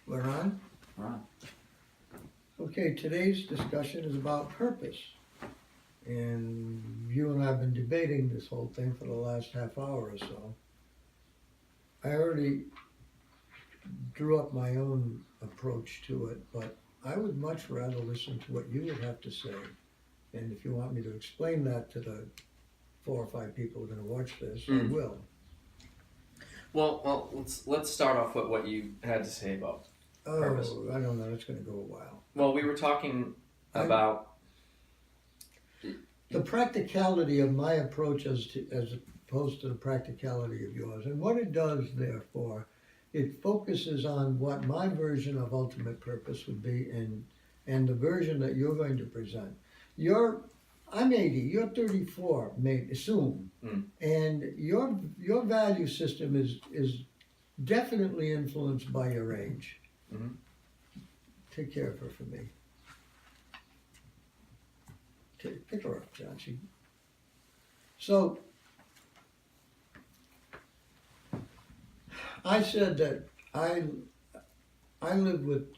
We're on? Right. Okay, today's discussion is about purpose. And you and I have been debating this whole thing for the last half hour or so. I already drew up my own approach to it, but I would much rather listen to what you would have to say. And if you want me to explain that to the 4 or 5 people who are gonna watch this, I will. Well, let's start off with what you had to say about purpose. Oh, I don't know, it's gonna go a while. Well, we were talking about The practicality of my approach as opposed to the practicality of yours. And what it does, therefore, it focuses on what my version of ultimate purpose would be and the version that you're going to present. I'm 80, you're 34, maybe soon. And your value system is definitely influenced by your age. Mhm. Take care of her for me. Pick her up, John. So, I said that I live with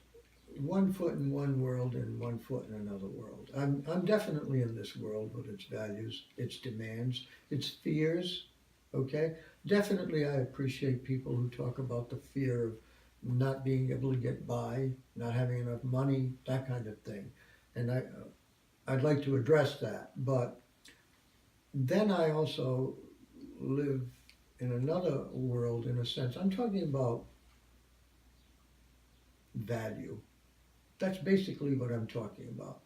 1 foot in one world and 1 foot in another world. I'm definitely in this world with its values, its demands, its fears, okay? Definitely I appreciate people who talk about the fear of not being able to get by, not having enough money, that kind of thing. And I'd like to address that, but then I also live in another world in a sense. I'm talking about value. That's basically what I'm talking about.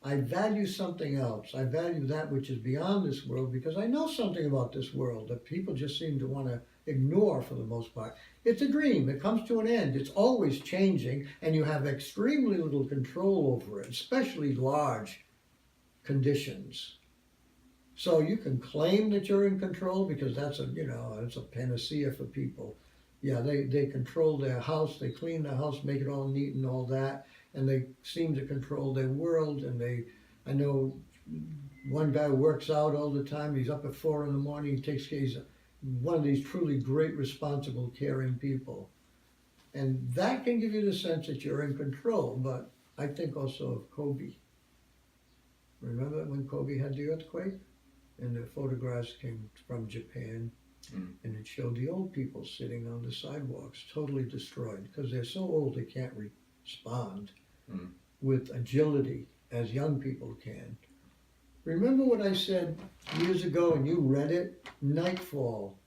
I value something else. I value that which is beyond this world because I know something about this world that people just seem to want to ignore for the most part. It's a dream. It comes to an end. It's always changing, and you have extremely little control over it, especially large conditions. So you can claim that you're in control because that's it's a panacea for people. Yeah, they control their house, they clean the house, make it all neat and all that, and they seem to control their world. And I know one guy works out all the time. He's up at 4 in the morning. He's one of these truly great, responsible, caring people, and that can give you the sense that you're in control. But I think also of Kobe. Remember when Kobe had the earthquake? And the photographs came from Japan, and it showed the old people sitting on the sidewalks, totally destroyed, because they're so old they can't respond with agility as young people can. Remember what I said years ago, and you read it? Nightfall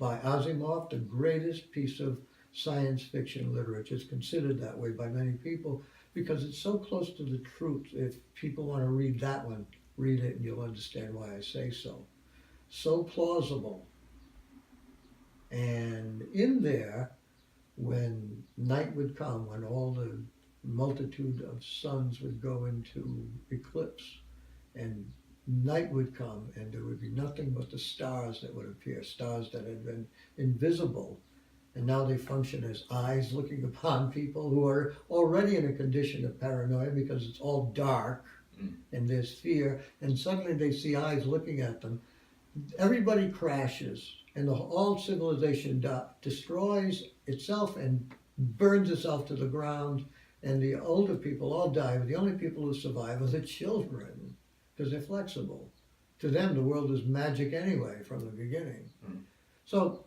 by Asimov, the greatest piece of science fiction literature. It's considered that way by many people because it's so close to the truth. If people want to read that one, read it and you'll understand why I say so. So plausible. And in there, when night would come, when all the multitude of suns would go into eclipse, and night would come, and there would be nothing but the stars that would appear, stars that had been invisible. And now they function as eyes looking upon people who are already in a condition of paranoia because it's all dark and there's fear, and suddenly they see eyes looking at them. Everybody crashes, and all civilization destroys itself and burns itself to the ground, and the older people all die, but the only people who survive are the children because they're flexible. To them, the world is magic anyway from the beginning. So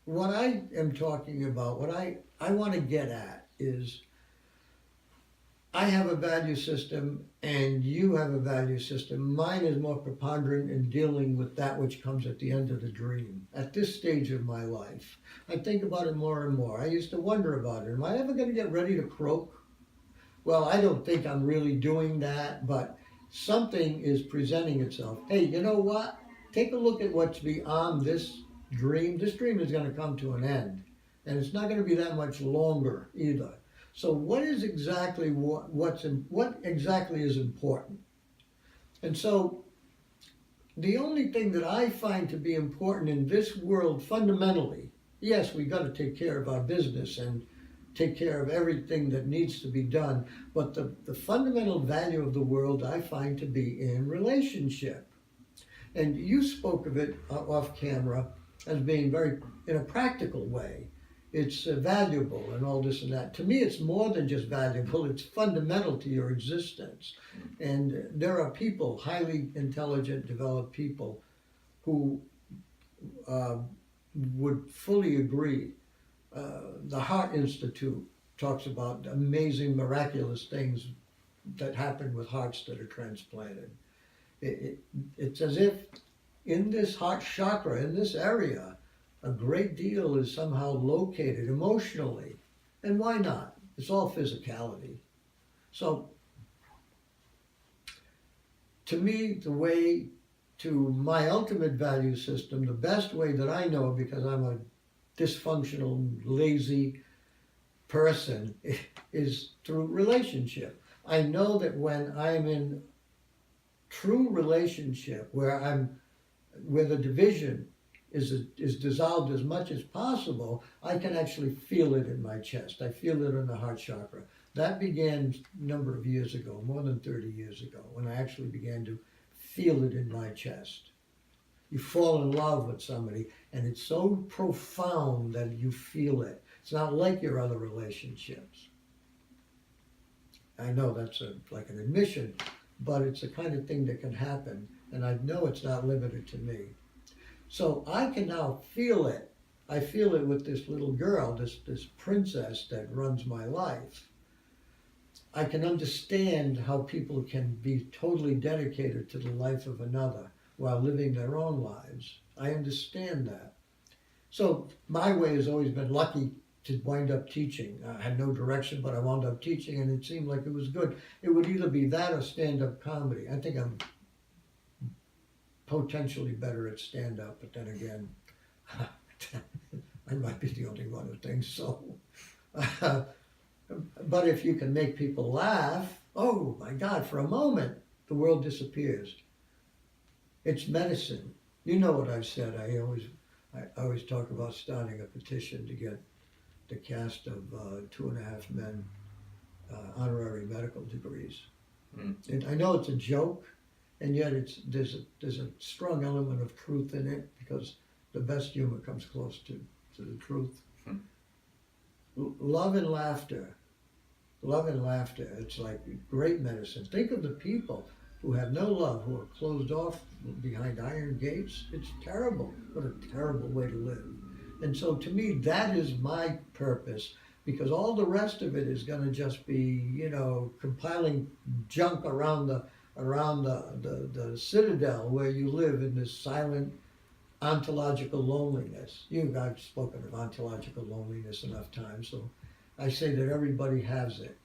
what I am talking about, what I want to get at is I have a value system and you have a value system. Mine is more preponderant in dealing with that which comes at the end of the dream. At this stage of my life, I think about it more and more. I used to wonder about it. Am I ever going to get ready to croak? Well, I don't think I'm really doing that, but something is presenting itself. Hey, you know what? Take a look at what's beyond this dream. This dream is going to come to an end, and it's not going to be that much longer either. So what is exactly what exactly is important? And so the only thing that I find to be important in this world fundamentally, yes, we got to take care of our business and take care of everything that needs to be done, but the fundamental value of the world I find to be in relationship. And you spoke of it off camera as being very, in a practical way. it's valuable and all this and that. To me, it's more than just valuable, it's fundamental to your existence. And there are people, highly intelligent, developed people, who would fully agree. The Heart Institute talks about amazing, miraculous things that happen with hearts that are transplanted. It's as if in this heart chakra, in this area, a great deal is somehow located emotionally. And why not? It's all physicality. So, to me, the way to my ultimate value system, the best way that I know, because I'm a dysfunctional, lazy person, is through relationship. I know that when I'm in true relationship, where the division is dissolved as much as possible, I can actually feel it in my chest. I feel it in the heart chakra. That began a number of years ago, more than 30 years ago, when I actually began to feel it in my chest. You fall in love with somebody, and it's so profound that you feel it. It's not like your other relationships. I know that's like an admission, but it's the kind of thing that can happen, and I know it's not limited to me. So I can now feel it. I feel it with this little girl, this princess that runs my life. I can understand how people can be totally dedicated to the life of another while living their own lives. I understand that. So my way has always been lucky to wind up teaching. I had no direction, but I wound up teaching, and it seemed like it was good. It would either be that or stand-up comedy. I think I'm potentially better at stand-up, but then again, I might be the only one who thinks so. But if you can make people laugh, oh my God, for a moment, the world disappears. It's medicine. You know what I've said. I always talk about starting a petition to get the cast of 2.5 Men honorary medical degrees. And I know it's a joke, and yet there's a strong element of truth in it, because the best humor comes close to the truth. Love and laughter. It's like great medicine. Think of the people who have no love, who are closed off behind iron gates. It's terrible. What a terrible way to live. And so to me, that is my purpose, because all the rest of it is going to just be, compiling junk around the citadel where you live in this silent ontological loneliness. I've spoken of ontological loneliness enough times, so I say that everybody has it,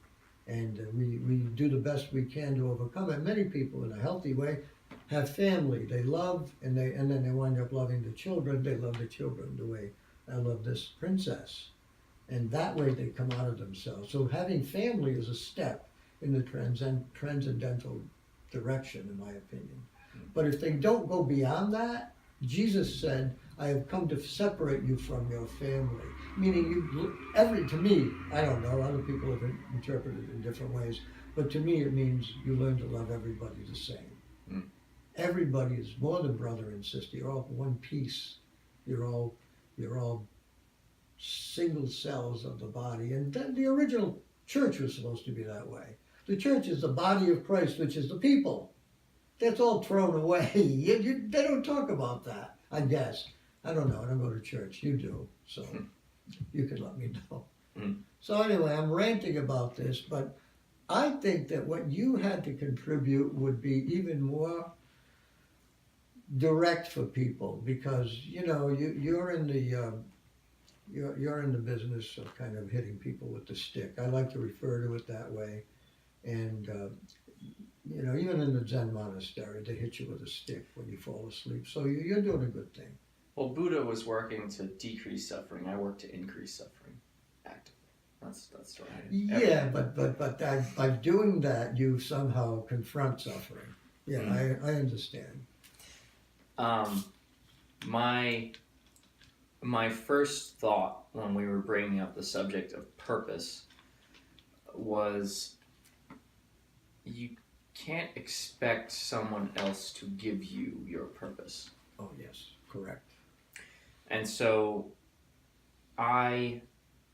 and we do the best we can to overcome it. Many people, in a healthy way, have family they love, and then they wind up loving the children. They love the children the way I love this princess, and that way they come out of themselves. So having family is a step in the transcendental direction, in my opinion. But if they don't go beyond that, Jesus said, I have come to separate you from your family. Meaning, to me, I don't know, other people have interpreted it in different ways, but to me it means you learn to love everybody the same. Everybody is more than brother and sister. You're all one piece. You're all single cells of the body. And then the original church was supposed to be that way. The church is the body of Christ, which is the people. That's all thrown away. They don't talk about that, I guess. I don't know. I don't go to church. You do. So you can let me know. So anyway, I'm ranting about this, but I think that what you had to contribute would be even more direct for people, because you're in the business of kind of hitting people with the stick. I like to refer to it that way. And even in the Zen monastery, they hit you with a stick when you fall asleep. So you're doing a good thing. Well, Buddha was working to decrease suffering. I work to increase suffering actively. That's right. Yeah, but by doing that, you somehow confront suffering. Yeah, I understand. My first thought when we were bringing up the subject of purpose was, you can't expect someone else to give you your purpose. Oh yes, correct. And so I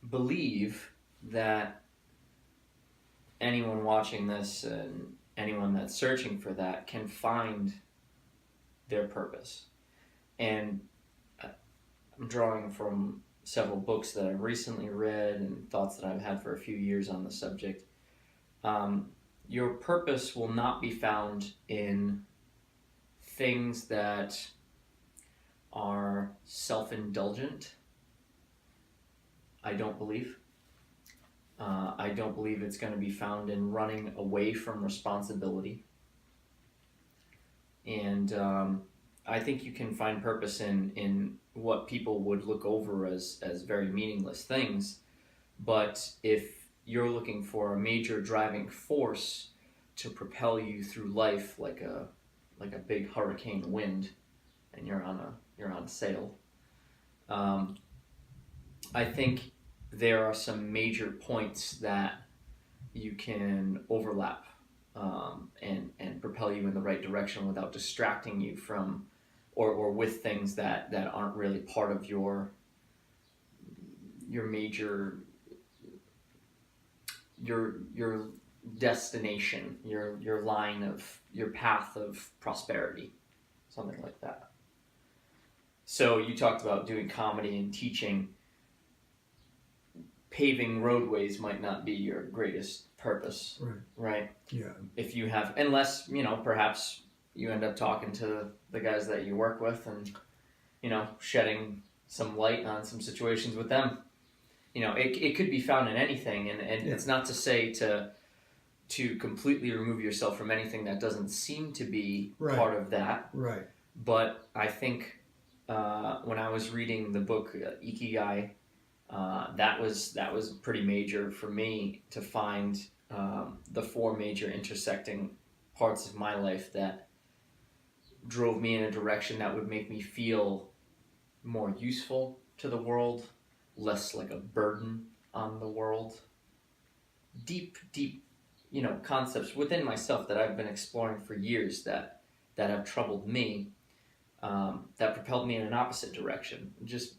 believe that anyone watching this and anyone that's searching for that can find their purpose. And I'm drawing from several books that I've recently read and thoughts that I've had for a few years on the subject. Your purpose will not be found in things that are self-indulgent. I don't believe. I don't believe it's going to be found in running away from responsibility. And I think you can find purpose in what people would look over as very meaningless things. But if you're looking for a major driving force to propel you through life like a big hurricane wind, and you're on a sail, I think there are some major points that you can overlap and propel you in the right direction without distracting you from or with things that aren't really part of your major your destination, your line of your path of prosperity, something like that. So you talked about doing comedy and teaching. Paving roadways might not be your greatest purpose, right? Yeah. If you have, unless, perhaps you end up talking to the guys that you work with and, shedding some light on some situations with them. It could be found in anything, and it's not to say to completely remove yourself from anything that doesn't seem to be part of that. Right. But I think when I was reading the book Ikigai, that was pretty major for me to find the four major intersecting parts of my life that drove me in a direction that would make me feel more useful to the world, less like a burden on the world. Deep, concepts within myself that I've been exploring for years that have troubled me, that propelled me in an opposite direction. Just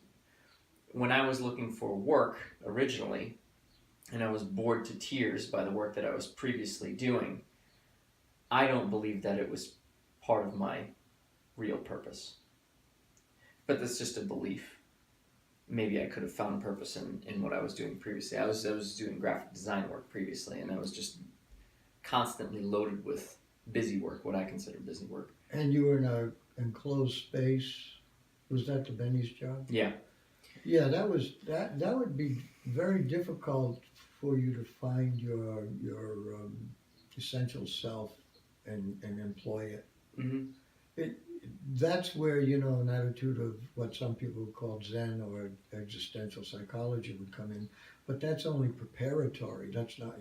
when I was looking for work originally, and I was bored to tears by the work that I was previously doing, I don't believe that it was part of my real purpose. But that's just a belief. Maybe I could have found purpose in what I was doing previously. I was doing graphic design work previously, and I was just constantly loaded with busy work, what I consider busy work. And you were in an enclosed space. Was that the Benny's job? Yeah. Yeah, that would be very difficult for you to find your essential self and employ it. Mm-hmm. That's where, an attitude of what some people call Zen or existential psychology would come in. But that's only preparatory. That's not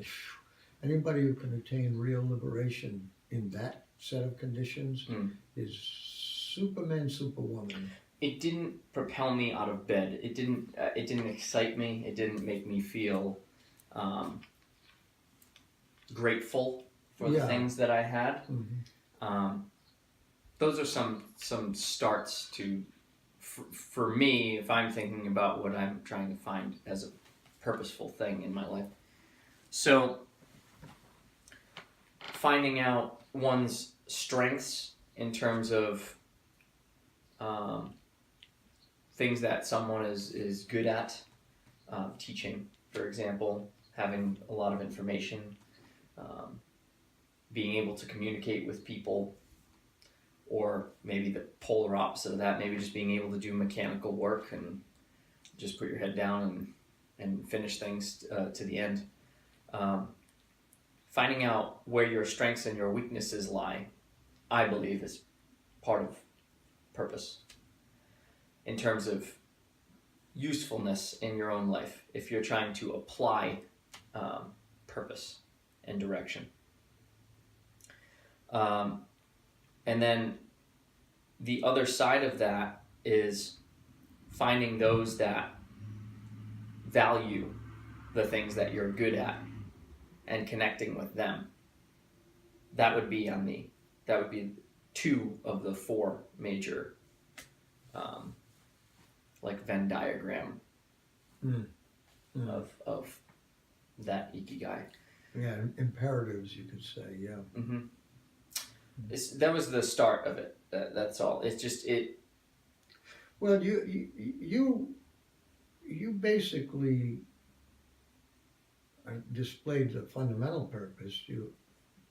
anybody who can attain real liberation in that set of conditions is Superman, Superwoman. It didn't propel me out of bed. It didn't excite me. It didn't make me feel grateful for the things that I had. Mm-hmm. Those are some starts to, for me, if I'm thinking about what I'm trying to find as a purposeful thing in my life. So, finding out one's strengths in terms of things that someone is good at, teaching, for example, having a lot of information, being able to communicate with people, or maybe the polar opposite of that, maybe just being able to do mechanical work and just put your head down and finish things to the end. Finding out where your strengths and your weaknesses lie, I believe, is part of purpose in terms of usefulness in your own life if you're trying to apply purpose and direction. And then the other side of that is finding those that value the things that you're good at and connecting with them. That would be two of the four major like Venn diagram Mm. of that ikigai. Yeah, imperatives, you could say, yeah. Mm-hmm. That was the start of it. That's all. It's just it. Well, you basically displayed the fundamental purpose you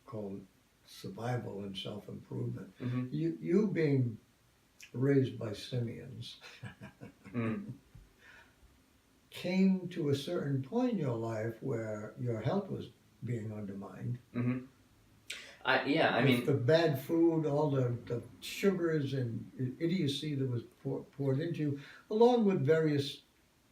call survival and self-improvement. Mm-hmm. You being raised by simians Mm. came to a certain point in your life where your health was being undermined. Mm-hmm. I mean, the bad food, all the sugars and idiocy that was poured into you, along with various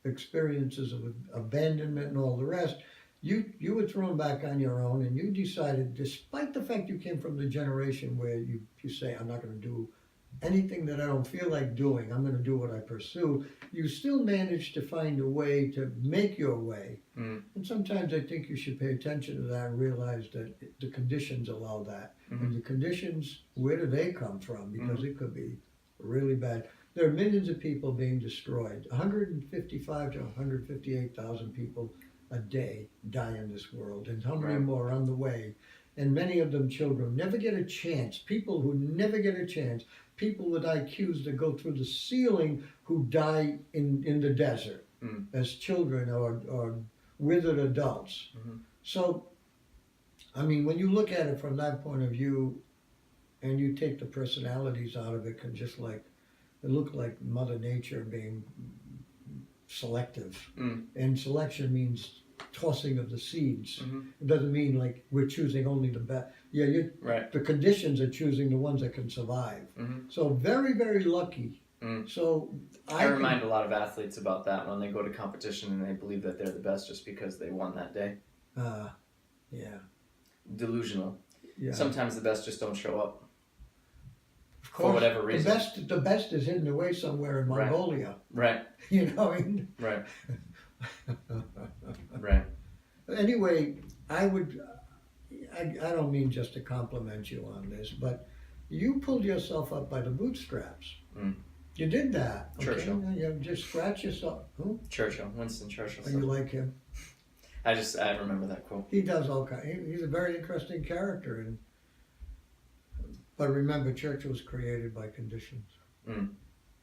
experiences of abandonment and all the rest, you were thrown back on your own, and you decided, despite the fact you came from the generation where you say, I'm not going to do anything that I don't feel like doing, I'm going to do what I pursue, you still managed to find a way to make your way. Mm. And sometimes I think you should pay attention to that and realize that the conditions allow that. Mm-hmm. And the conditions, where do they come from? Because it could be really bad. There are millions of people being destroyed. 155 to 158,000 people a day die in this world, and how many Right. more are on the way? And many of them children never get a chance. People who never get a chance. People with IQs that go through the ceiling who die in the desert Mm. as children or withered adults. Mhm. So, I mean, when you look at it from that point of view, and you take the personalities out of it, can just like it look like Mother Nature being selective. Mm. And selection means tossing of the seeds. Mhm. It doesn't mean like we're choosing only the best. Yeah, Right. the conditions are choosing the ones that can survive. Mhm. So very, very lucky. Mm. So I remind a lot of athletes about that when they go to competition and they believe that they're the best just because they won that day. Yeah. Delusional. Yeah. Sometimes the best just don't show up Of for course, whatever reason. The best is hidden away somewhere in Right. Mongolia. Right. You know, I mean. Right. Right. Anyway, I don't mean just to compliment you on this, but you pulled yourself up by the bootstraps. Mm. You did that. Okay? Churchill. You just scratch yourself. Who? Churchill. Winston Churchill. Oh, you like him? I remember that quote. He does all kinds. He's a very interesting character, but remember, Churchill was created by conditions. Mm.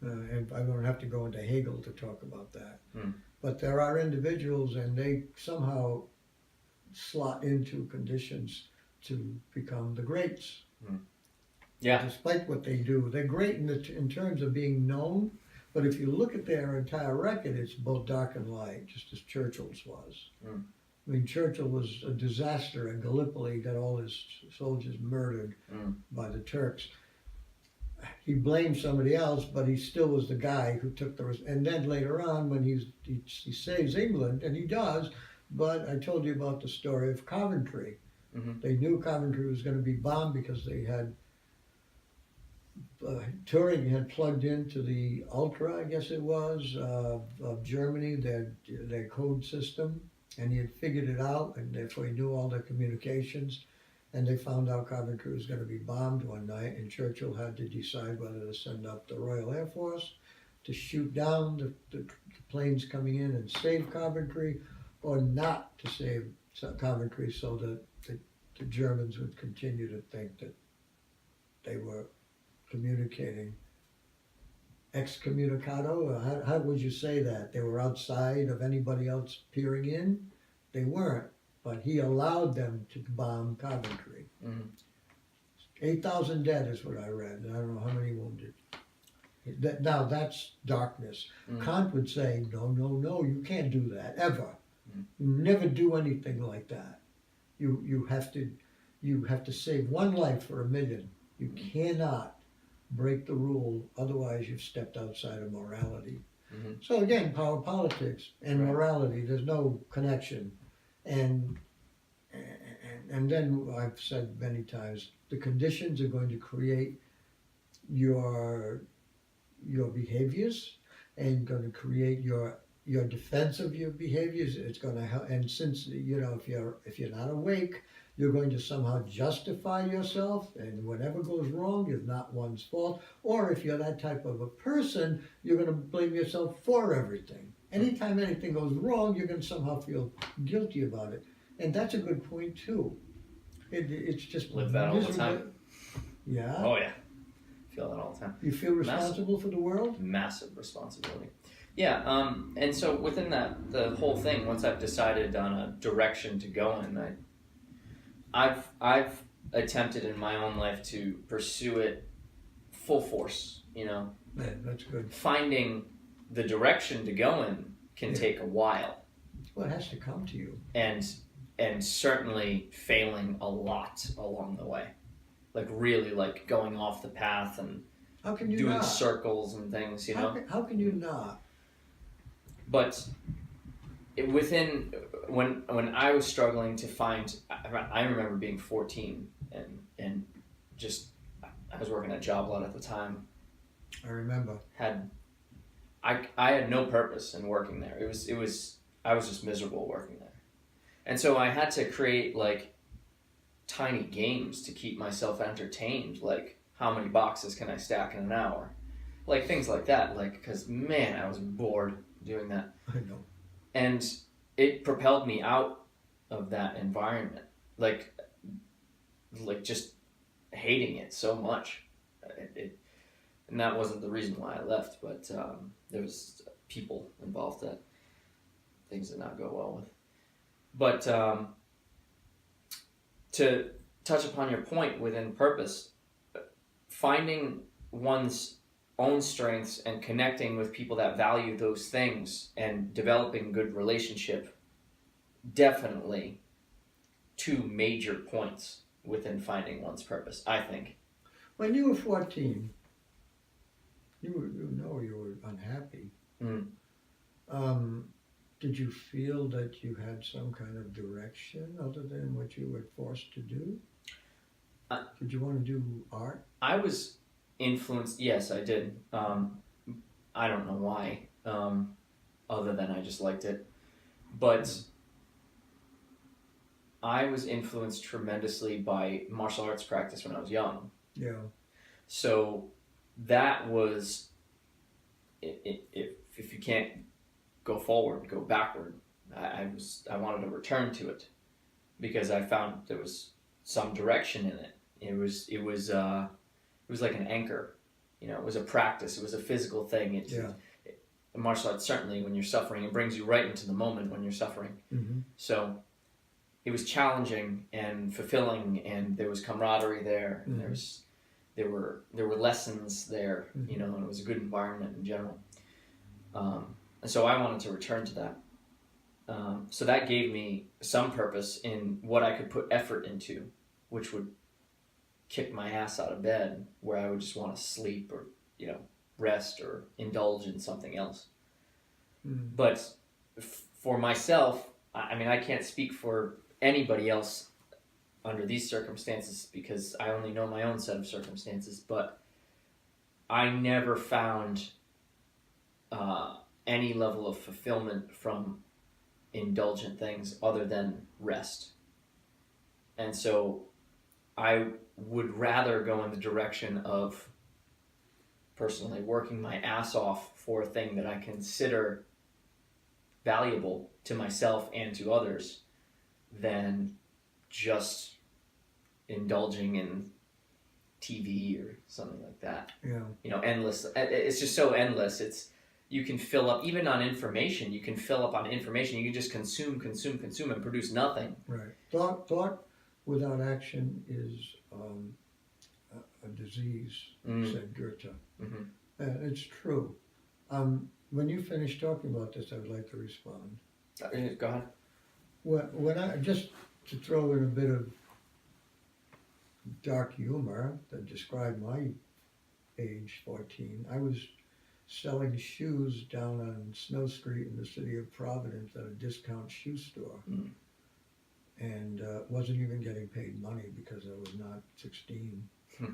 And I don't have to go into Hegel to talk about that. Mm. But there are individuals, and they somehow slot into conditions to become the greats. Mm. Yeah. Despite what they do, they're great in terms of being known. But if you look at their entire record, it's both dark and light, just as Churchill's was. Mm. I mean, Churchill was a disaster in Gallipoli, got all his soldiers murdered by the Turks. He blamed somebody else, but he still was the guy who took the risk. And then later on, when he saves England, and he does, but I told you about the story of Coventry. Mm-hmm. They knew Coventry was going to be bombed because they had Turing had plugged into the Ultra, I guess it was, of Germany, their code system, and he had figured it out, and therefore he knew all their communications. And they found out Coventry was going to be bombed one night, and Churchill had to decide whether to send up the Royal Air Force to shoot down the planes coming in and save Coventry, or not to save Coventry, so that the Germans would continue to think that they were communicating excommunicado. How would you say that? They were outside of anybody else peering in? They weren't. But he allowed them to bomb Coventry. Mm-hmm. 8,000 dead is what I read, and I don't know how many wounded. Now that's darkness. Mm-hmm. Kant would say, no, you can't do that, ever. Mm-hmm. You never do anything like that. You have to save one life for a million. You cannot break the rule, otherwise you've stepped outside of morality. Mm-hmm. So again, power politics and Right. morality, there's no connection. And then I've said many times, the conditions are going to create your behaviors, and going to create your defense of your behaviors. It's going to help. And since if you're not awake, you're going to somehow justify yourself, and whatever goes wrong is not one's fault. Or if you're that type of a person, you're going to blame yourself for everything. Anytime anything goes wrong, you're going to somehow feel guilty about it. And that's a good point, too. It's just Live that all the miserable. time. Yeah? Oh yeah, feel that all the time. You feel responsible for the world? Massive responsibility. Yeah, and so within that, the whole thing, once I've decided on a direction to go in, I've attempted in my own life to pursue it full force. You know, Yeah, that's good. finding the direction to go in can Yeah. take a while, Well, it has to come to you. and certainly failing a lot along the way, like really like going off the path and How can you doing not? circles and things. You know. How can you not? But when I was struggling to find, I remember being 14 and just I was working at Job Lot at the time. I remember. I had no purpose in working there. It was I was just miserable working there, and so I had to create like tiny games to keep myself entertained. Like how many boxes can I stack in an hour, like things like that. Like because man, I was bored doing that. I know. And it propelled me out of that environment, like just hating it so much. And that wasn't the reason why I left, but there was people involved that things did not go well with. But to touch upon your point within purpose, finding one's own strengths and connecting with people that value those things and developing good relationship, definitely two major points within finding one's purpose, I think. When you were 14, you were unhappy. Did you feel that you had some kind of direction other than what you were forced to do? Did you want to do art? I was influenced, yes, I did. I don't know why, other than I just liked it. But I was influenced tremendously by martial arts practice when I was young. Yeah. So that was, if you can't go forward, go backward. I wanted to return to it because I found there was some direction in it. It was like an anchor, you know. It was a practice. It was a physical thing. Martial arts, certainly, when you're suffering, it brings you right into the moment when you're suffering. Mm-hmm. So it was challenging and fulfilling, and there was camaraderie there. And Mm-hmm. there were lessons there, Mm-hmm. you know, and it was a good environment in general. And so I wanted to return to that. So that gave me some purpose in what I could put effort into, which would kick my ass out of bed, where I would just want to sleep or, you know, rest or indulge in something else. Mm-hmm. But for myself, I mean, I can't speak for anybody else under these circumstances because I only know my own set of circumstances, but I never found any level of fulfillment from indulgent things other than rest. And so I would rather go in the direction of personally working my ass off for a thing that I consider valuable to myself and to others than just indulging in TV or something like that. Yeah. You know, endless. It's just so endless. You can fill up, even on information, you can fill up on information. You can just consume and produce nothing. Right. Thought without action is a disease, said Goethe. Mm-hmm. It's true. When you finish talking about this, I would like to respond. Go ahead. When I, just to throw in a bit of dark humor that described my age, 14, I was selling shoes down on Snow Street in the city of Providence at a discount shoe store. Mm. And wasn't even getting paid money because I was not 16. Hmm.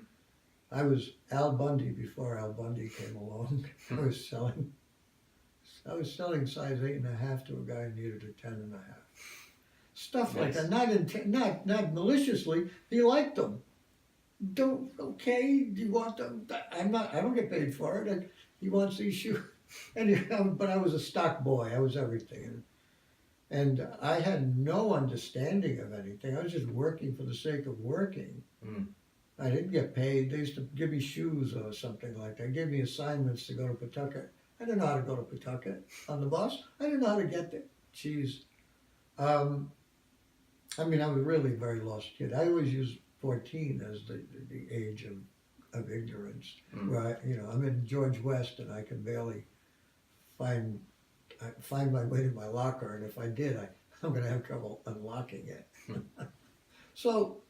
I was Al Bundy before Al Bundy came along. I was selling size 8.5 to a guy who needed a 10.5. Stuff like Nice. that, not maliciously. He liked them. Do you want them? I don't get paid for it. He wants these shoes. And but I was a stock boy. I was everything, and I had no understanding of anything. I was just working for the sake of working. Mm. I didn't get paid. They used to give me shoes or something like that. Give me assignments to go to Pawtucket. I didn't know how to go to Pawtucket on the bus. I didn't know how to get there. Jeez. I mean, I was really a very lost kid. I always use 14 as the age of ignorance. Mm. Where I'm in George West and I can barely find my way to my locker, and if I did, I'm going to have trouble unlocking it. So,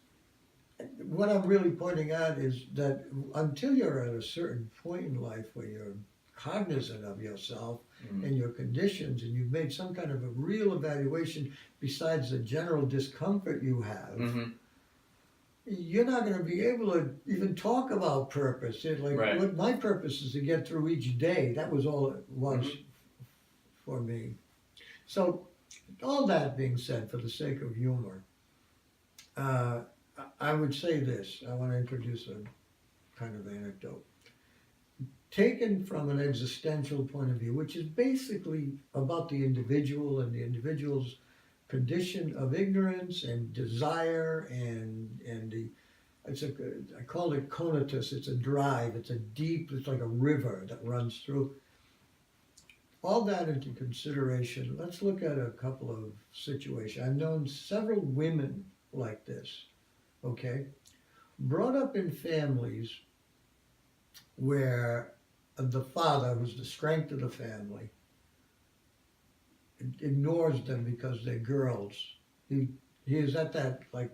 what I'm really pointing out is that until you're at a certain point in life where you're cognizant of yourself and your conditions, and you've made some kind of a real evaluation besides the general discomfort you have, Mm-hmm. you're not going to be able to even talk about purpose. Right. What my purpose is to get through each day. That was all it was for me. So, all that being said, for the sake of humor, I would say this. I want to introduce a kind of anecdote. Taken from an existential point of view, which is basically about the individual and the individual's condition of ignorance and desire and I call it conatus. It's a drive. It's it's like a river that runs through. All that into consideration, let's look at a couple of situations. I've known several women like this, okay? Brought up in families where the father, who's the strength of the family, ignores them because they're girls. He is at that like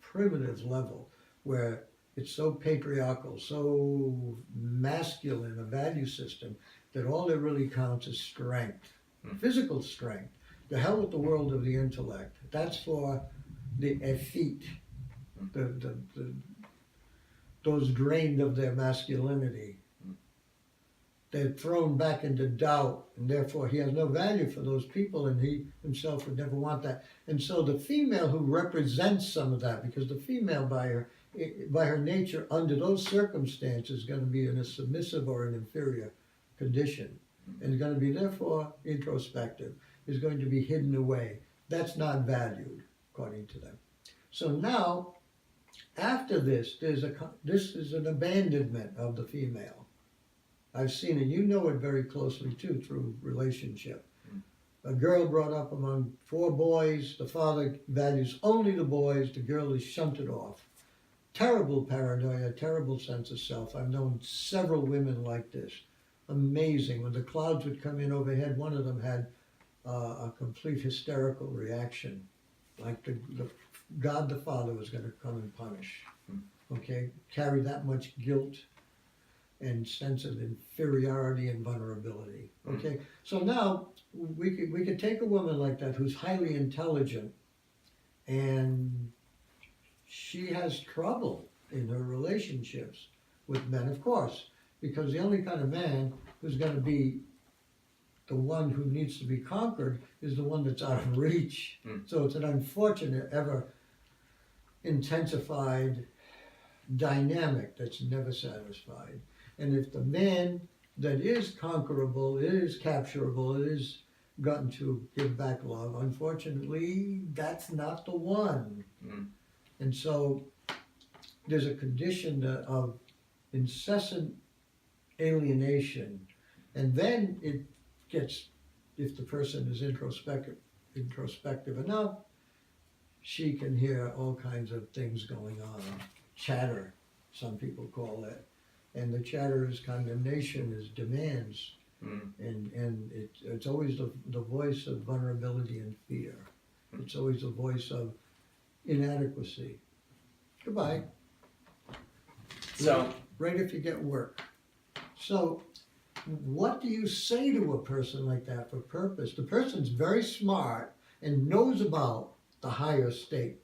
primitive level where it's so patriarchal, so masculine a value system that all that really counts is strength, physical strength. The hell with the world of the intellect. That's for the effete, those drained of their masculinity. They're thrown back into doubt, and therefore he has no value for those people, and he himself would never want that. And so the female who represents some of that, because the female by her nature, under those circumstances, is going to be in a submissive or an inferior condition, and is going to be therefore introspective, is going to be hidden away. That's not valued, according to them. So now, after this, this is an abandonment of the female. I've seen it. You know it very closely too through relationship. A girl brought up among 4 boys. The father values only the boys. The girl is shunted off. Terrible paranoia, terrible sense of self. I've known several women like this. Amazing. When the clouds would come in overhead, one of them had a complete hysterical reaction, like God the Father was going to come and punish. Okay, carry that much guilt and sense of inferiority and vulnerability. Okay, so now we could take a woman like that who's highly intelligent, and she has trouble in her relationships with men, of course, because the only kind of man who's going to be the one who needs to be conquered is the one that's out of reach. So it's an unfortunate, ever intensified dynamic that's never satisfied. And if the man that is conquerable, is capturable, is gotten to give back love, unfortunately, that's not the one. And so there's a condition of incessant alienation. And then it gets, if the person is introspective enough, she can hear all kinds of things going on. Chatter, some people call it. And the chatter is condemnation, is demands. And it's always the voice of vulnerability and fear. It's always the voice of inadequacy. Goodbye. So, right if you get work. So, what do you say to a person like that for purpose? The person's very smart and knows about the higher state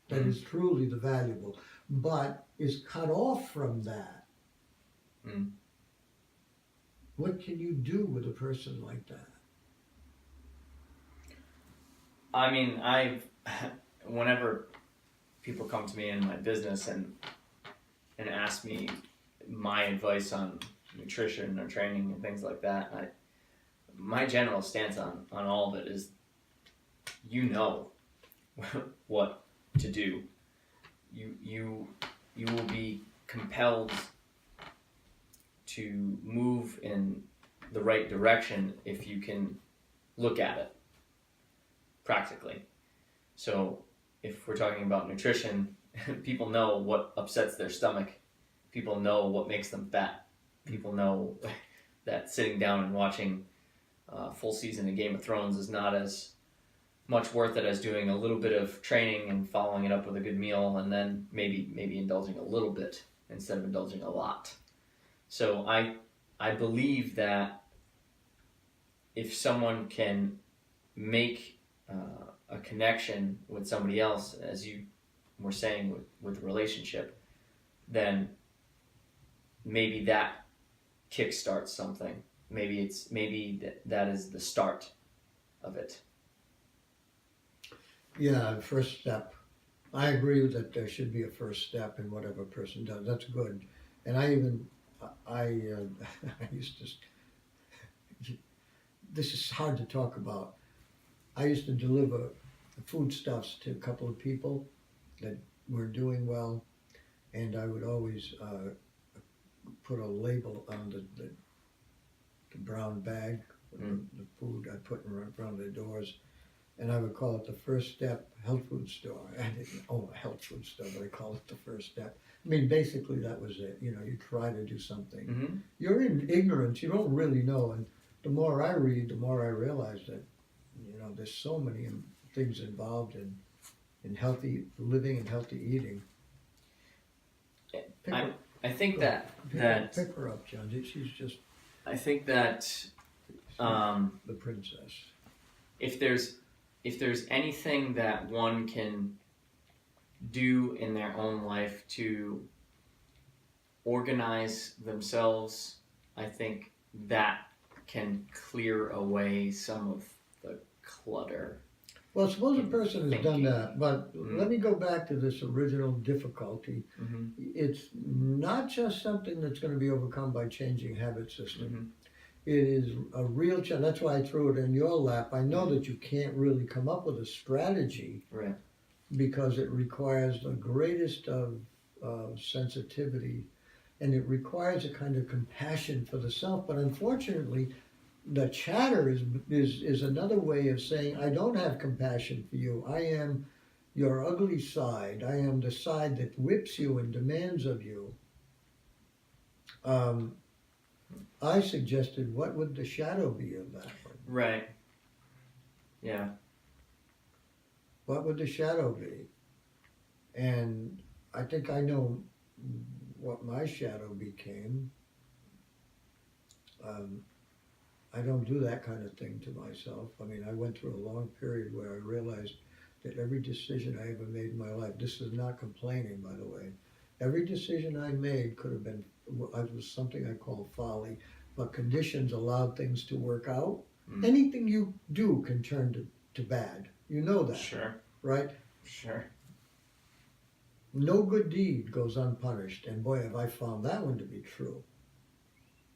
that is truly the valuable, but is cut off from that. What can you do with a person like that? I mean, whenever people come to me in my business and ask me my advice on nutrition or training and things like that, my general stance on all of it is, you know what to do. You will be compelled to move in the right direction if you can look at it practically. So if we're talking about nutrition, people know what upsets their stomach. People know what makes them fat. People know that sitting down and watching a full season of Game of Thrones is not as much worth it as doing a little bit of training and following it up with a good meal, and then maybe indulging a little bit instead of indulging a lot. So I believe that if someone can make a connection with somebody else, as you were saying with a relationship, then maybe that kickstarts something. Maybe that is the start of it. Yeah, first step. I agree that there should be a first step in whatever a person does. That's good. And I used to, this is hard to talk about. I used to deliver foodstuffs to a couple of people that were doing well, and I would always put a label on the brown bag with the food I put around their doors, and I would call it the First Step Health Food Store. I didn't own a health food store, but I called it the First Step. I mean, basically that was it. You know, you try to do something. Mm-hmm. You're in ignorance. You don't really know, and the more I read, the more I realize that, you know, there's so many things involved in healthy living and healthy eating. I think that pick her up, John. She's just I think that the princess. if there's anything that one can do in their own life to organize themselves, I think that can clear away some of the clutter. Well, suppose a person has done Thinking. that, but let me go back to this original difficulty. Mm-hmm. It's not just something that's going to be overcome by changing habit system. Mm-hmm. It is a real challenge. That's why I threw it in your lap. I know that you can't really come up with a strategy, Right. because it requires the greatest of sensitivity, and it requires a kind of compassion for the self. But unfortunately, the chatter is another way of saying, I don't have compassion for you. I am your ugly side. I am the side that whips you and demands of you. I suggested, what would the shadow be of that one? Right. Yeah. What would the shadow be? And I think I know what my shadow became. I don't do that kind of thing to myself. I mean, I went through a long period where I realized that every decision I ever made in my life, this is not complaining, by the way, every decision I made could have been, it was something I call folly, but conditions allowed things to work out. Anything you do can turn to bad. You know that, Sure. right? Sure. No good deed goes unpunished, and boy, have I found that one to be true.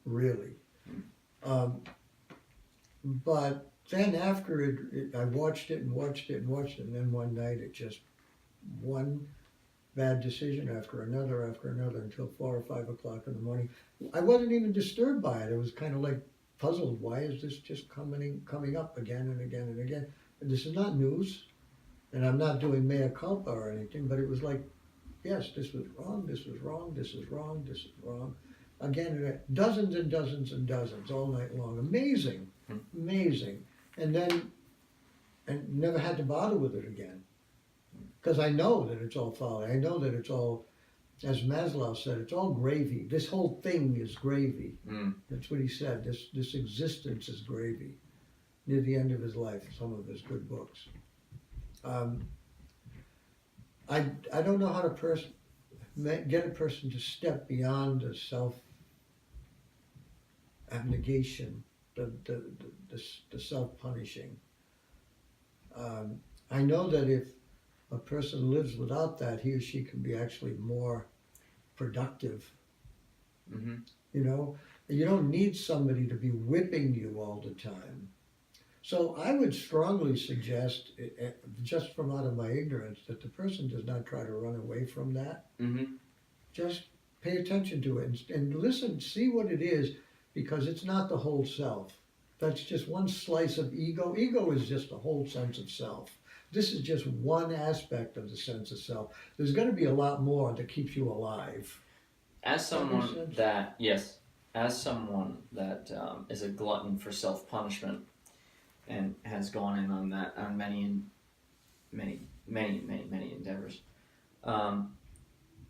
Really. But then after I watched it, and then one night it just, one bad decision after another, until 4 or 5 o'clock in the morning. I wasn't even disturbed by it. I was kind of like puzzled. Why is this just coming up again and again and again? This is not news, and I'm not doing mea culpa or anything, but it was like, yes, this was wrong, this was wrong, this is wrong, this is wrong. Again, dozens and dozens and dozens all night long. Amazing, amazing. And then, and never had to bother with it again. Because I know that it's all folly. I know that it's all, as Maslow said, it's all gravy. This whole thing is gravy. That's what he said. This existence is gravy. Near the end of his life, some of his good books. I don't know how to get a person to step beyond the self-abnegation, the self-punishing. I know that if a person lives without that, he or she can be actually more productive. Mm-hmm. You know, You don't need somebody to be whipping you all the time. So I would strongly suggest, just from out of my ignorance, that the person does not try to run away from that. Mm-hmm. Just pay attention to it and listen, see what it is, because it's not the whole self. That's just one slice of ego. Ego is just the whole sense of self. This is just one aspect of the sense of self. There's going to be a lot more that keeps you alive. As That makes someone sense? that, yes, as someone that is a glutton for self-punishment and has gone in on that on many endeavors,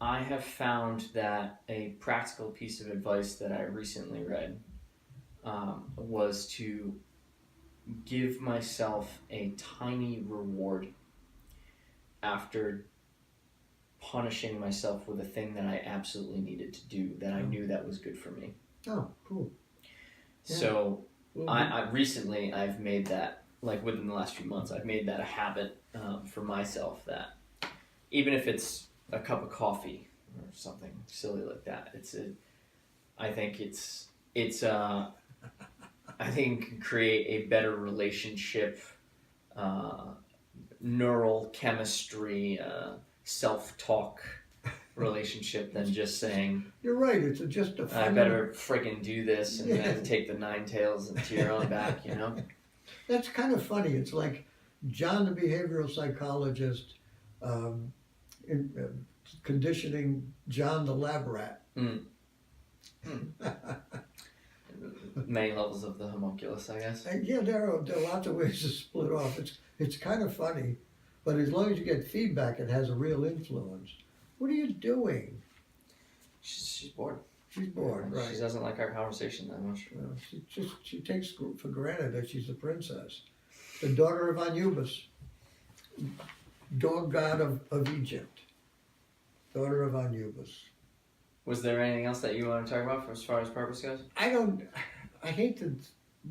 I have found that a practical piece of advice that I recently read was to give myself a tiny reward after punishing myself with a thing that I absolutely needed to do, that I knew that was good for me. Oh, cool. Yeah. So Well, I recently I've made that, like within the last few months, I've made that a habit for myself, that even if it's a cup of coffee or something silly like that, I think I think it can create a better relationship, neural chemistry, self-talk relationship than just saying, you're right. It's just a I better friggin' do this and then take the 9 tails to your own back, you know? That's kind of funny. It's like John, the behavioral psychologist, conditioning John, the lab rat. Many levels of the homunculus, I guess. And yeah, there are lots of ways to split off. It's kind of funny, but as long as you get feedback, it has a real influence. What are you doing? She's bored. She's bored, right? She doesn't like our conversation that much. Well, she takes for granted that she's the princess, the daughter of Anubis, dog god of Egypt, daughter of Anubis. Was there anything else that you want to talk about as far as purpose goes? I hate to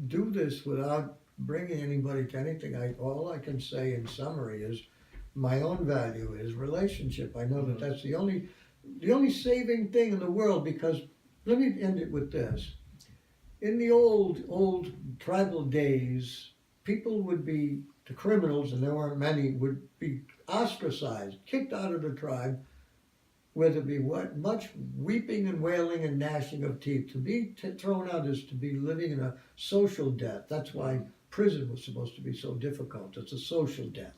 do this without bringing anybody to anything. All I can say in summary is my own value is relationship. I know that that's the only saving thing in the world, because let me end it with this. In the old tribal days, people would be, the criminals, and there weren't many, would be ostracized, kicked out of the tribe, where there'd be much weeping and wailing and gnashing of teeth. To be thrown out is to be living in a social death. That's why prison was supposed to be so difficult. It's a social death,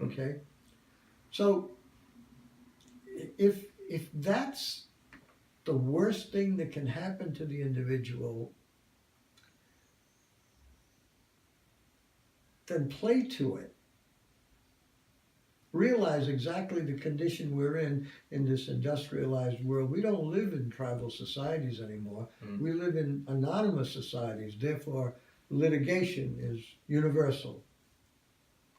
okay? So if that's the worst thing that can happen to the individual, then play to it. Realize exactly the condition we're in this industrialized world. We don't live in tribal societies anymore. We live in anonymous societies. Therefore, litigation is universal.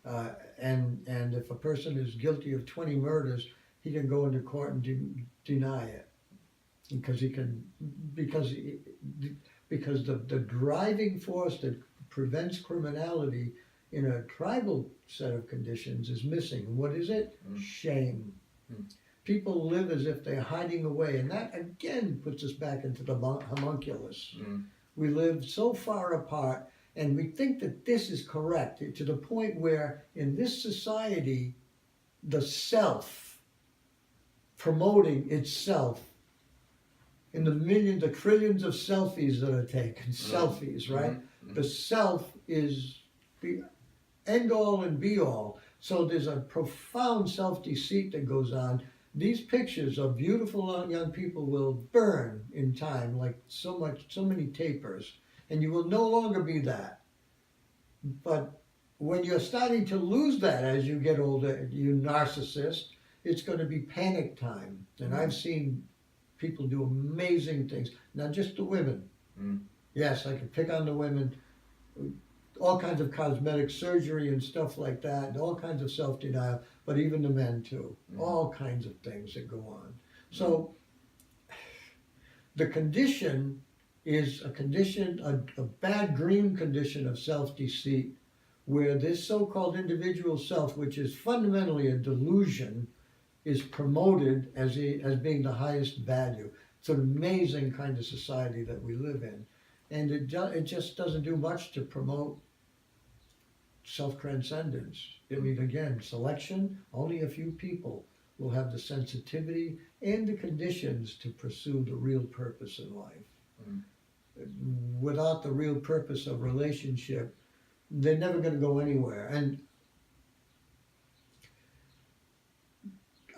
And if a person is guilty of 20 murders, he can go into court and deny it, because the driving force that prevents criminality in a tribal set of conditions is missing. What is it? Shame. People live as if they're hiding away, and that again puts us back into the homunculus. We live so far apart, and we think that this is correct, to the point where in this society, the self promoting itself, in the trillions of selfies that are taken, selfies, right? The self is the end all and be all. So there's a profound self-deceit that goes on. These pictures of beautiful young people will burn in time like so many tapers, and you will no longer be that. But when you're starting to lose that as you get older, you narcissist, it's going to be panic time. And I've seen people do amazing things, not just the women. Yes, I can pick on the women. All kinds of cosmetic surgery and stuff like that, and all kinds of self-denial, but even the men too. All kinds of things that go on. So the condition is a bad dream condition of self-deceit, where this so-called individual self, which is fundamentally a delusion, is promoted as being the highest value. It's an amazing kind of society that we live in. And it just doesn't do much to promote self-transcendence. I mean, again, selection, only a few people will have the sensitivity and the conditions to pursue the real purpose in life. Mm. Without the real purpose of relationship, they're never going to go anywhere. And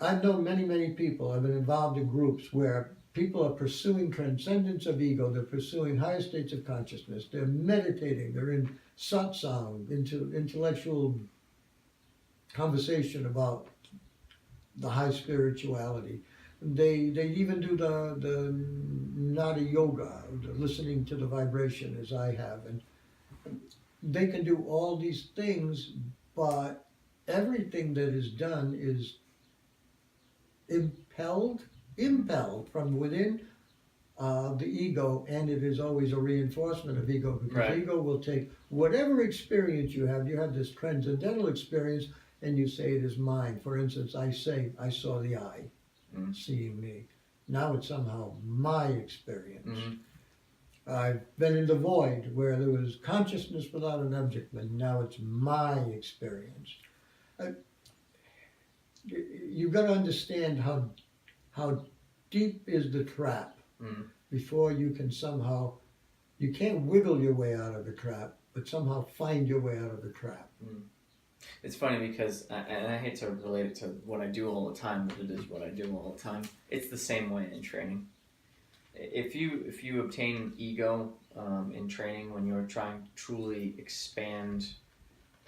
I've known many, many people, I've been involved in groups where people are pursuing transcendence of ego, they're pursuing higher states of consciousness, they're meditating, they're in satsang, into intellectual conversation about the high spirituality. They even do the nada yoga, the listening to the vibration as I have, and they can do all these things, but everything that is done is impelled from within the ego, and it is always a reinforcement of ego, because Right. ego will take whatever experience you have this transcendental experience, and you say it is mine. For instance, I say, I saw the eye seeing me. Now it's somehow my experience. Mm-hmm. I've been in the void where there was consciousness without an object, but now it's my experience. You've got to understand how deep is the trap before you can somehow, you can't wiggle your way out of the trap, but somehow find your way out of the trap. It's funny because, and I hate to relate it to what I do all the time, but it is what I do all the time. It's the same way in training. If you obtain ego in training when you're trying to truly expand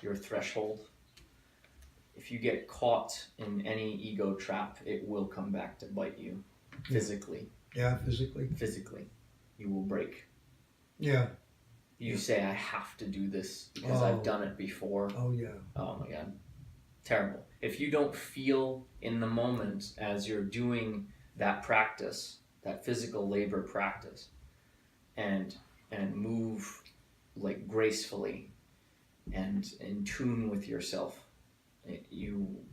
your threshold, if you get caught in any ego trap, it will come back to bite you physically. Yeah, physically. Physically, you will break. Yeah. You say, I have to do this because I've done it before. Oh, yeah. Oh my God. Terrible. If you don't feel in the moment as you're doing that practice, that physical labor practice, and move like gracefully and in tune with yourself, if you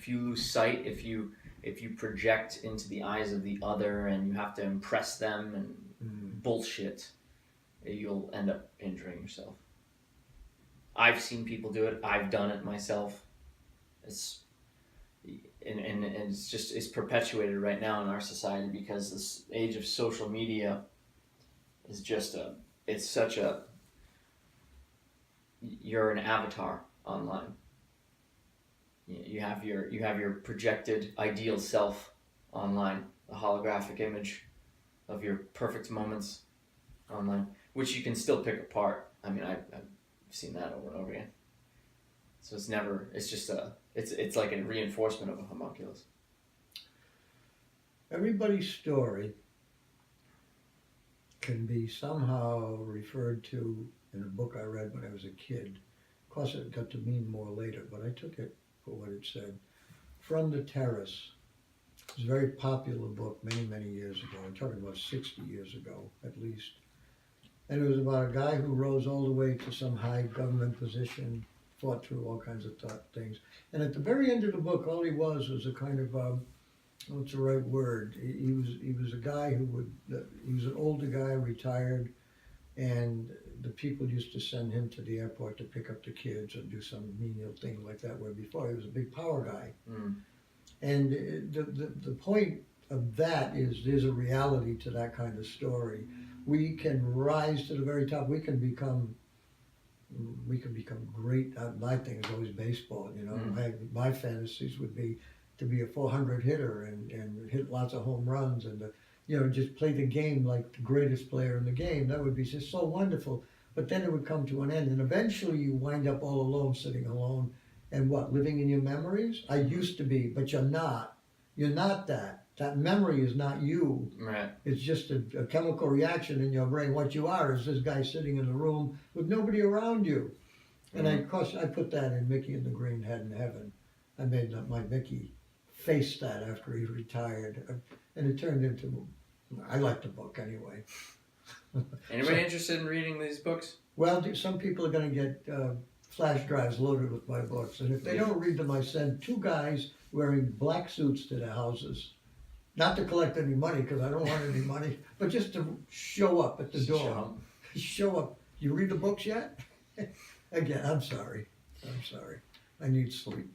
lose sight, if you project into the eyes of the other and you have to impress them and bullshit, you'll end up injuring yourself. I've seen people do it. I've done it myself. It's it's perpetuated right now in our society because this age of social media is you're an avatar online. You have your projected ideal self online, a holographic image of your perfect moments online, which you can still pick apart. I mean, I've seen that over and over again. So it's like a reinforcement of a homunculus. Everybody's story can be somehow referred to in a book I read when I was a kid. Of course, it got to mean more later, but I took it for what it said. From the Terrace. It was a very popular book many, many years ago. I'm talking about 60 years ago, at least. And it was about a guy who rose all the way to some high government position, fought through all kinds of things. And at the very end of the book, all he was a kind of, what's the right word? He was a guy he was an older guy, retired, and the people used to send him to the airport to pick up the kids or do some menial thing like that, where before he was a big power guy. And the point of that is there's a reality to that kind of story. We can rise to the very top. We can become great. My thing is always baseball. You know, my fantasies would be to be a 400 hitter and hit lots of home runs and just play the game like the greatest player in the game. That would be just so wonderful. But then it would come to an end, and eventually you wind up all alone, sitting alone, and living in your memories. I used to be, but you're not. You're not that. That memory is not you. Right. It's just a chemical reaction in your brain. What you are is this guy sitting in the room with nobody around you. And of course, I put that in Mickey and the Green Head in Heaven. I made my Mickey face that after he retired. And it turned into, I like the book anyway. Anybody interested in reading these books? Well, some people are going to get flash drives loaded with my books. And if they don't read them, I send two guys wearing black suits to their houses. Not to collect any money, because I don't want any money, but just to show up at the Just door. show 'em. Show up. You read the books yet? Again, I'm sorry. I need sleep.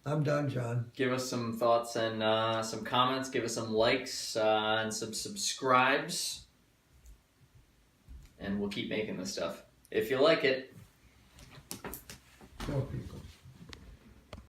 I'm done, John. Give us some thoughts and some comments. Give us some likes and some subscribes. And we'll keep making this stuff. If you like it, Tell people.